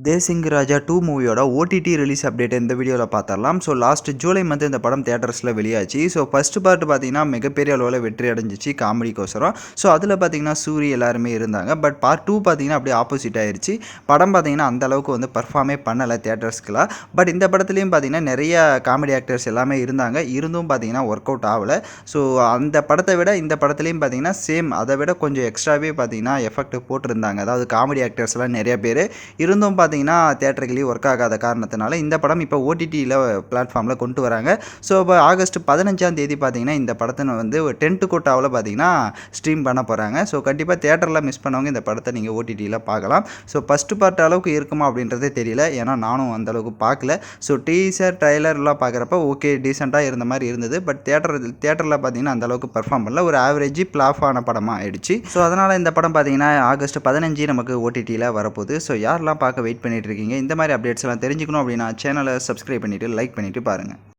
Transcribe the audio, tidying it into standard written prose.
தேசிங் ராஜா 2 மூவியோட OTT release update இந்த வீடியோவில் பார்த்துடலாம். ஸோ லாஸ்ட் ஜூலை மந்த் இந்த படம் தியேட்டர்ஸில் வெளியாச்சு. ஸோ ஃபர்ஸ்ட் பார்ட் பார்த்தீங்கன்னா மிகப்பெரிய அளவில் வெற்றி அடைஞ்சிச்சு காமெடிக்கோசரம். ஸோ அதில் பார்த்தீங்கன்னா சூரி எல்லாருமே இருந்தாங்க. பட் பார்ட் 2 பார்த்தீங்கன்னா அப்படியே ஆப்போசிட் ஆயிடுச்சு. படம் பார்த்தீங்கன்னா அந்த அளவுக்கு வந்து பர்ஃபார்மே பண்ணலை தியேட்டர்ஸ்க்குலாம். பட் இந்த படத்துலையும் பார்த்தீங்கன்னா நிறைய காமெடி ஆக்டர்ஸ் எல்லாமே இருந்தாங்க. இருந்தும் பார்த்தீங்கன்னா ஒர்க் அவுட் ஆகலை. ஸோ அந்த படத்தை விட இந்த படத்துலையும் பார்த்தீங்கன்னா சேம் அதை விட கொஞ்சம் எக்ஸ்ட்ராவே பார்த்தீங்கன்னா எஃபெக்ட் போட்டிருந்தாங்க. அதாவது காமெடி ஆக்டர்ஸ்லாம் நிறைய பேர் இருந்தும் பார்த்தீங்கன்னா தியேட்டர்களே ஒர்க் ஆகாத காரணத்தினால இந்த படம் இப்போ ஓடிடியில் பிளாட்ஃபார்மில் கொண்டு வராங்க. ஸோ இப்போ ஆகஸ்ட் 15ஆம் தேதி பார்த்தீங்கன்னா இந்த படத்தை வந்து டென்ட் கோட்டாவில் பார்த்தீங்கன்னா ஸ்ட்ரீம் பண்ண போகிறாங்க. ஸோ கண்டிப்பாக தியேட்டரில் மிஸ் பண்ணவங்க இந்த படத்தை நீங்கள் ஓடிடியில் பார்க்கலாம். ஸோ ஃபஸ்ட்டு பார்ட் அளவுக்கு இருக்குமா அப்படின்றதே தெரியல, ஏன்னா நானும் அந்தளவுக்கு பார்க்கல. ஸோ டீசர் ட்ரைலர்லாம் பார்க்குறப்ப ஓகே டீசெண்டாக இருந்த மாதிரி இருந்தது. பட் தியேட்டரில் பார்த்தீங்கன்னா அந்தளவுக்கு பர்ஃபார்ம் பண்ணல, ஒரு ஆவரேஜ் பிளாஃப் ஆன படமாக ஆயிடுச்சு. ஸோ அதனால் இந்த படம் பார்த்தீங்கன்னா ஆகஸ்ட் 15 நமக்கு ஓடிடியில் வரப்போகுது. ஸோ யாரெல்லாம் பார்க்க வெயிட் பண்ணிட்டு இருக்கீங்க, இந்த மாதிரி அப்டேட்ஸ் எல்லாம் தெரிஞ்சுக்கணும் அப்படின்னா சேனலை சப்ஸ்கிரைப் பண்ணிவிட்டு லைக் பண்ணிவிட்டு பாருங்கள்.